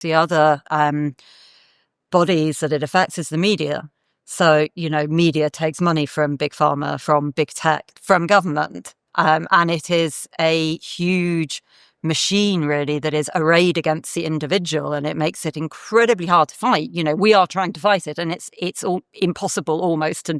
The other bodies that it affects is the media. So, media takes money from big pharma, from big tech, from government. And it is a huge machine, really, that is arrayed against the individual, and it makes it incredibly hard to fight. We are trying to fight it, and it's all impossible almost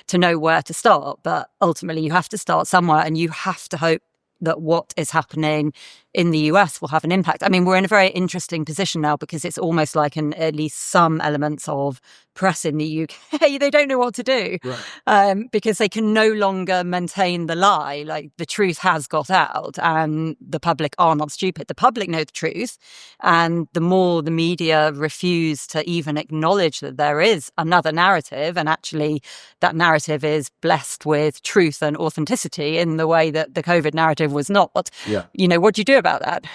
to know where to start. But ultimately, you have to start somewhere, and you have to hope that what is happening in the US will have an impact. I mean, we're in a very interesting position now because it's almost like at least some elements of press in the UK, they don't know what to do, right. Because they can no longer maintain the lie. Like, the truth has got out, and the public are not stupid. The public know the truth, and the more the media refuse to even acknowledge that there is another narrative, and actually that narrative is blessed with truth and authenticity in the way that the COVID narrative was not. Yeah. What do you do about that?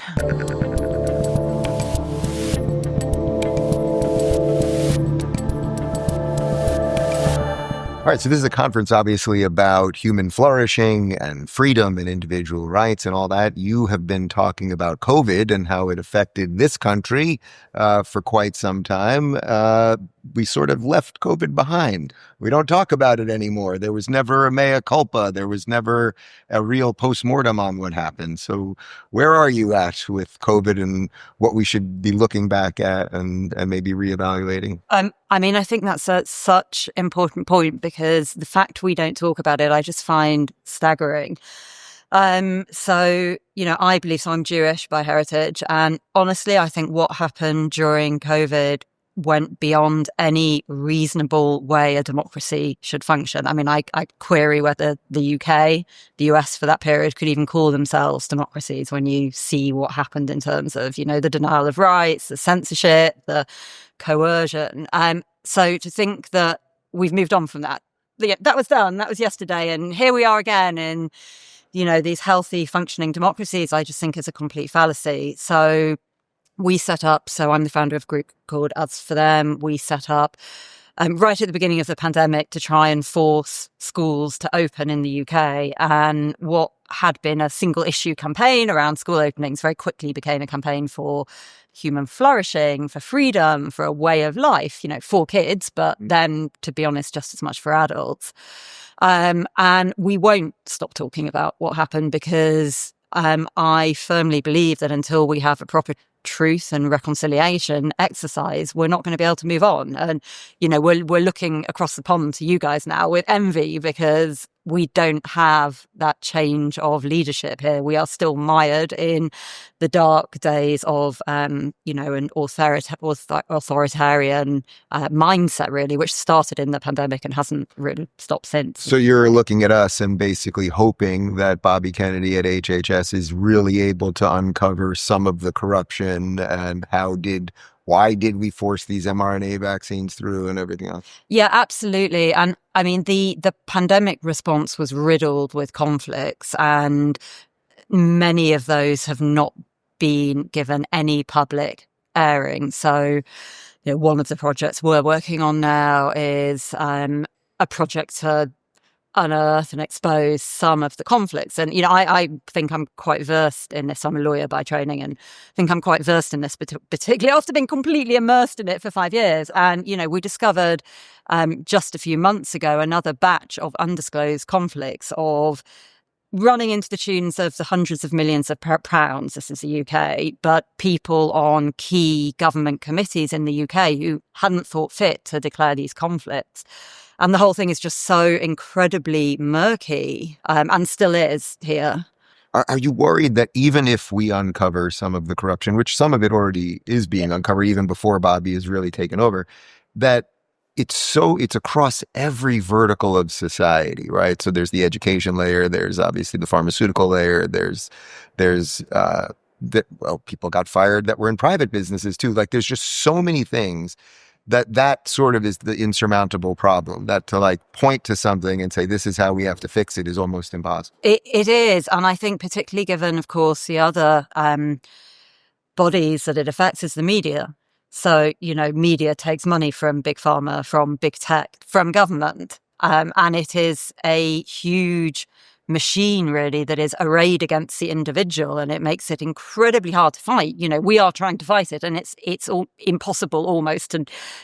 All right, so this is a conference obviously about human flourishing and freedom and individual rights and all that. You have been talking about COVID and how it affected this country for quite some time. We sort of left COVID behind. We don't talk about it anymore. There was never a mea culpa. There was never a real postmortem on what happened. So where are you at with COVID and what we should be looking back at and maybe reevaluating? I think that's such an important point, because the fact we don't talk about it, I just find staggering. I believe, so I'm Jewish by heritage. And honestly, I think what happened during COVID went beyond any reasonable way a democracy should function. I mean, I query whether the UK, the US for that period could even call themselves democracies when you see what happened in terms of, the denial of rights, the censorship, the coercion. So to think that we've moved on from that, that was done, that was yesterday, and here we are again in, these healthy, functioning democracies, I just think is a complete fallacy. So we set up, so I'm the founder of a group called Us for Them. We set up right at the beginning of the pandemic to try and force schools to open in the UK. And what had been a single issue campaign around school openings very quickly became a campaign for human flourishing, for freedom, for a way of life, for kids, but then, to be honest, just as much for adults. And we won't stop talking about what happened, because I firmly believe that until we have a proper truth and reconciliation exercise, we're not going to be able to move on. And, we're looking across the pond to you guys now with envy, because we don't have that change of leadership here. We are still mired in the dark days of, an authoritarian mindset, really, which started in the pandemic and hasn't really stopped since. So you're looking at us and basically hoping that Bobby Kennedy at HHS is really able to uncover some of the corruption and why did we force these mRNA vaccines through and everything else? Yeah, absolutely. And I mean, the pandemic response was riddled with conflicts, and many of those have not been given any public airing. So, one of the projects we're working on now is a project to unearth and expose some of the conflicts. And, I think I'm quite versed in this. I'm a lawyer by training, and I think I'm quite versed in this, particularly after being completely immersed in it for 5 years. And, we discovered just a few months ago another batch of undisclosed conflicts of running into the tunes of the hundreds of millions of pounds. This is the UK, but people on key government committees in the UK who hadn't thought fit to declare these conflicts. And the whole thing is just so incredibly murky, and still is here. Are you worried that even if we uncover some of the corruption, which some of it already is being uncovered even before Bobby has really taken over, that it's across every vertical of society, right? So there's the education layer, there's obviously the pharmaceutical layer, there's people got fired that were in private businesses too. Like, there's just so many things that sort of is the insurmountable problem, that to point to something and say, this is how we have to fix it, is almost impossible. It is. And I think particularly given, of course, the other bodies that it affects is the media. So, media takes money from big pharma, from big tech, from government. And it is a huge machine really that is arrayed against the individual, and it makes it incredibly hard to fight. We are trying to fight it, and it's all impossible almost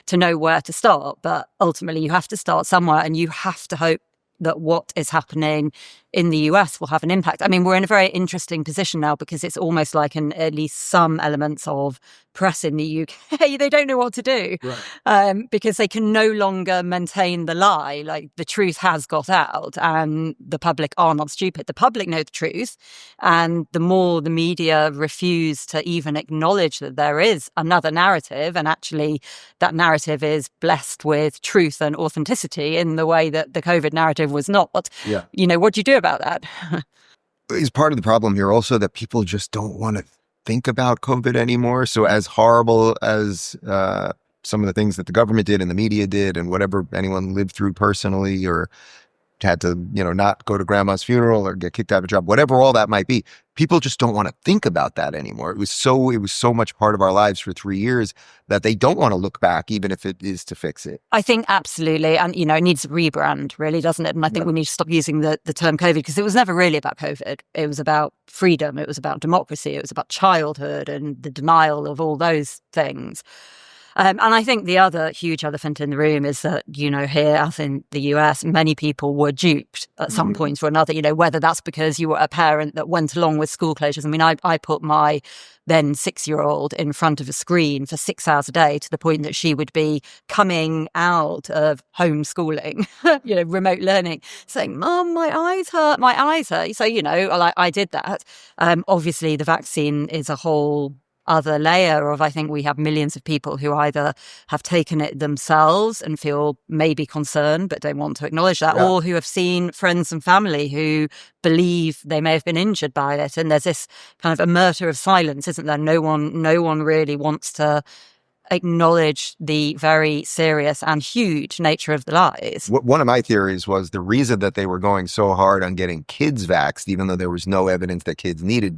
to know where to start. But ultimately, you have to start somewhere, and you have to hope that what is happening in the US will have an impact. I mean, we're in a very interesting position now because it's almost like at least some elements of press in the UK, they don't know what to do, right. Because they can no longer maintain the lie. Like, the truth has got out and the public are not stupid. The public know the truth. And the more the media refuse to even acknowledge that there is another narrative, and actually that narrative is blessed with truth and authenticity in the way that the COVID narrative was not. What do you do about that? Is part of the problem here also that people just don't want to think about COVID anymore? So as horrible as some of the things that the government did and the media did and whatever anyone lived through personally, or had to, not go to grandma's funeral or get kicked out of a job, whatever all that might be, people just don't want to think about that anymore. It was so much part of our lives for 3 years that they don't want to look back, even if it is to fix it. I think absolutely. And, it needs a rebrand, really, doesn't it? And I think we need to stop using the term COVID, because it was never really about COVID. It was about freedom. It was about democracy. It was about childhood and the denial of all those things. And I think the other huge elephant in the room is that, here, as in the US, many people were duped at some point or another, whether that's because you were a parent that went along with school closures. I mean, I put my then 6-year-old in front of a screen for 6 hours a day, to the point that she would be coming out of homeschooling, remote learning, saying, "Mum, my eyes hurt, my eyes hurt." So, I did that. Obviously, the vaccine is a whole other layer of, I think we have millions of people who either have taken it themselves and feel maybe concerned but don't want to acknowledge that, or who have seen friends and family who believe they may have been injured by it. And there's this kind of a murder of silence, isn't there? No one really wants to acknowledge the very serious and huge nature of the lies. One of my theories was the reason that they were going so hard on getting kids vaxxed, even though there was no evidence that kids needed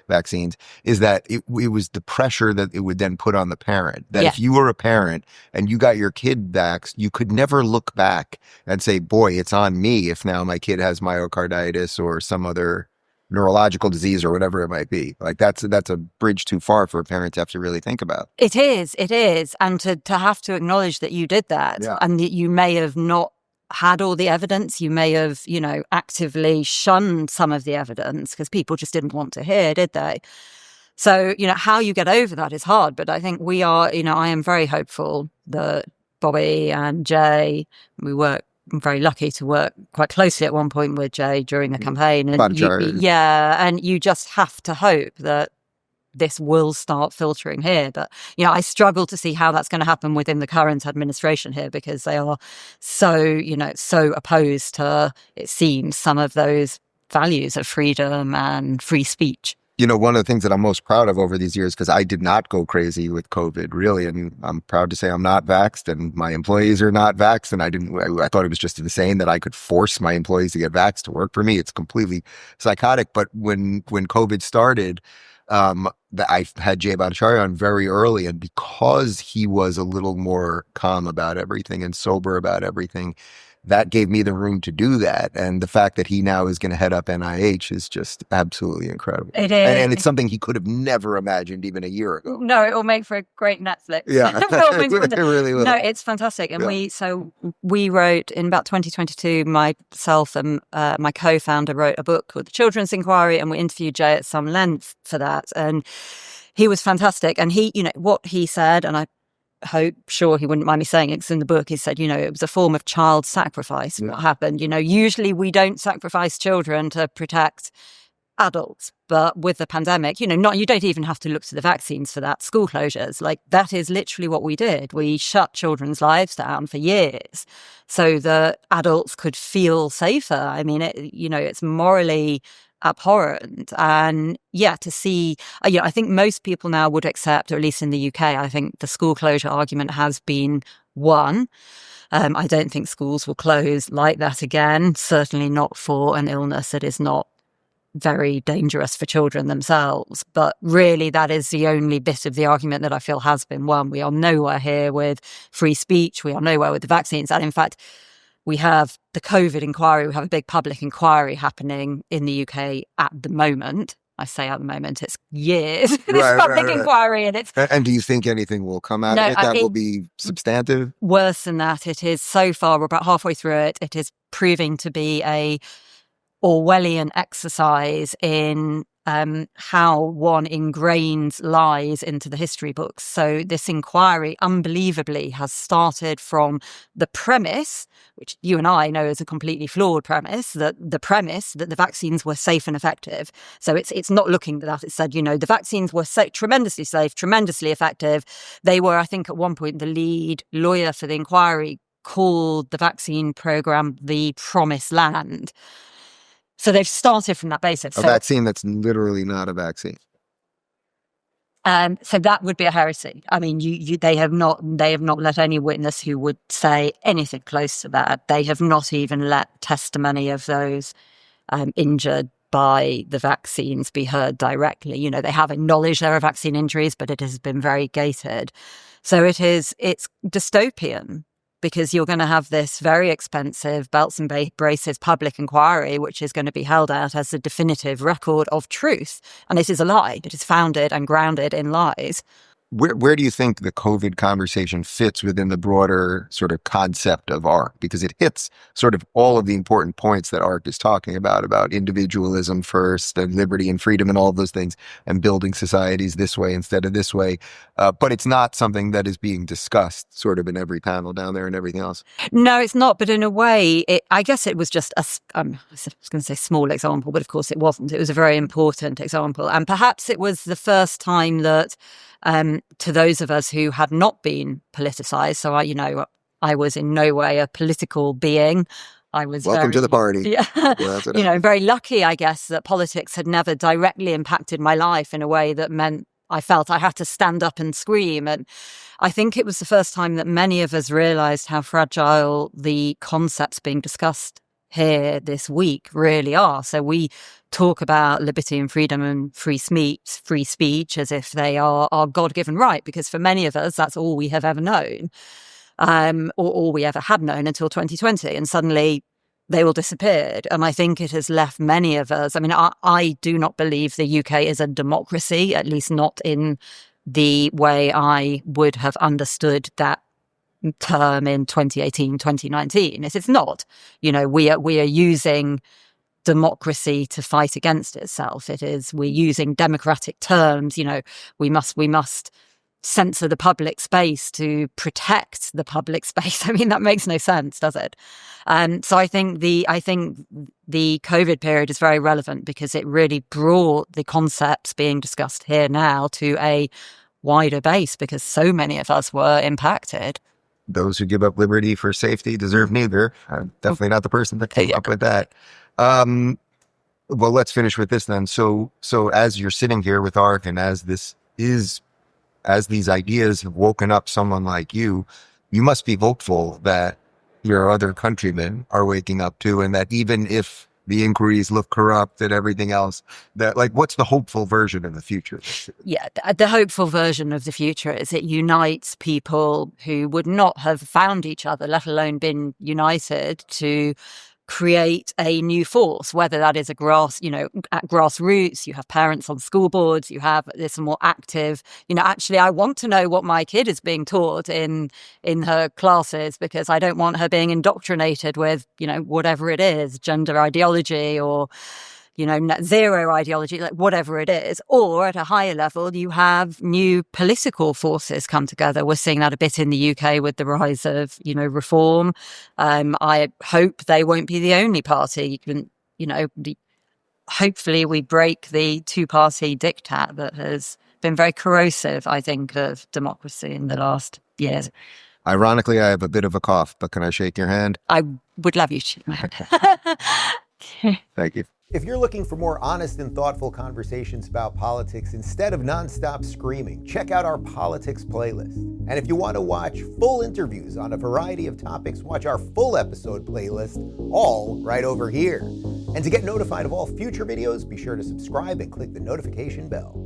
vaccines, is that it was the pressure that it would then put on the parent. That if you were a parent and you got your kid vaxxed, you could never look back and say, boy, it's on me if now my kid has myocarditis or some other neurological disease or whatever it might be. Like, that's a bridge too far for a parent to have to really think about. It is. And to have to acknowledge that you did that, and that you may have not had all the evidence, you may have, actively shunned some of the evidence because people just didn't want to hear, did they? So, how you get over that is hard. But I think we are, I am very hopeful that Bobby and Jay, I'm very lucky to work quite closely at one point with Jay during the campaign. And and you just have to hope that this will start filtering here. But, I struggle to see how that's going to happen within the current administration here, because they are so, so opposed to, it seems, some of those values of freedom and free speech. One of the things that I'm most proud of over these years, because I did not go crazy with COVID, really. I mean, I'm proud to say I'm not vaxxed and my employees are not vaxxed. And I thought it was just insane that I could force my employees to get vaxxed to work for me. It's completely psychotic. But when COVID started, I had Jay Bhattacharya on very early, and because he was a little more calm about everything and sober about everything, that gave me the room to do that. And the fact that he now is going to head up NIH is just absolutely incredible. It is. And it's something he could have never imagined even a year ago. No, it will make for a great Netflix. Yeah, it really will. No, it's fantastic. And we wrote, in about 2022, myself and my co-founder wrote a book called The Children's Inquiry, and we interviewed Jay at some length for that. And he was fantastic. And he, what he said, and I sure he wouldn't mind me saying it, because in the book he said, it was a form of child sacrifice. What happened, usually we don't sacrifice children to protect adults, but with the pandemic, you don't even have to look to the vaccines for that. School closures, like, that is literally what we did. We shut children's lives down for years so that adults could feel safer. I mean, it's morally abhorrent. And to see, I think most people now would accept, or at least in the UK, I think the school closure argument has been won. I don't think schools will close like that again, certainly not for an illness that is not very dangerous for children themselves. But really, that is the only bit of the argument that I feel has been won. We are nowhere here with free speech. We are nowhere with the vaccines. And in fact, We have the COVID inquiry. We have a big public inquiry happening in the UK at the moment. I say at the moment, it's years, this public inquiry. And do you think anything will come out of it that will be substantive? Worse than that, it is so far, we're about halfway through it. It is proving to be a Orwellian exercise in how one ingrains lies into the history books. So this inquiry, unbelievably, has started from the premise, which you and I know is a completely flawed premise, that the vaccines were safe and effective. So it's not looking at that. It said, the vaccines were tremendously safe, tremendously effective. They were, I think, at one point, the lead lawyer for the inquiry called the vaccine program the promised land. So they've started from that basis. A vaccine that's literally not a vaccine. So that would be a heresy. I mean, they have not let any witness who would say anything close to that. They have not even let testimony of those injured by the vaccines be heard directly. They have acknowledged there are vaccine injuries, but it has been very gated. So it's dystopian, because you're going to have this very expensive belts and braces public inquiry, which is going to be held out as a definitive record of truth. And this is a lie. It is founded and grounded in lies. Where do you think the COVID conversation fits within the broader sort of concept of ARC? Because it hits sort of all of the important points that ARC is talking about individualism first and liberty and freedom and all of those things, and building societies this way instead of this way. But it's not something that is being discussed sort of in every panel down there and everything else. No, it's not. But in a way, I guess it was just I was going to say small example, but of course it wasn't. It was a very important example. And perhaps it was the first time that to those of us who had not been politicized. So I was in no way a political being. I was welcome to the party. Yeah, very lucky, I guess, that politics had never directly impacted my life in a way that meant I felt I had to stand up and scream. And I think it was the first time that many of us realized how fragile the concepts being discussed here this week really are. So we talk about liberty and freedom and free speech as if they are our God-given right, because for many of us, that's all we have ever known, or all we ever had known until 2020. And suddenly they all disappeared. And I think it has left many of us. I mean, I do not believe the UK is a democracy, at least not in the way I would have understood that term in 2018, 2019. It's not. We are using democracy to fight against itself. We're using democratic terms. We must censor the public space to protect the public space. I mean, that makes no sense, does it? So I think the COVID period is very relevant because it really brought the concepts being discussed here now to a wider base, because so many of us were impacted. Those who give up liberty for safety deserve neither. I'm definitely not the person that came up with that. Well, let's finish with this then. So as you're sitting here with ARC, and as these ideas have woken up someone like you must be hopeful that your other countrymen are waking up too, and that even if the inquiries look corrupt and everything else, that what's the hopeful version of the future? Yeah, the hopeful version of the future is it unites people who would not have found each other, let alone been united, to create a new force, whether that is at grassroots. You have parents on school boards, you have this more active, actually I want to know what my kid is being taught in her classes, because I don't want her being indoctrinated with, whatever it is, gender ideology or, net zero ideology, whatever it is. Or at a higher level, you have new political forces come together. We're seeing that a bit in the UK with the rise of, reform. I hope they won't be the only party. Hopefully we break the two-party diktat that has been very corrosive, I think, of democracy in the last years. Ironically, I have a bit of a cough, but can I shake your hand? I would love you to shake my hand. Thank you. If you're looking for more honest and thoughtful conversations about politics instead of nonstop screaming, check out our politics playlist. And if you want to watch full interviews on a variety of topics, watch our full episode playlist, all right over here. And to get notified of all future videos, be sure to subscribe and click the notification bell.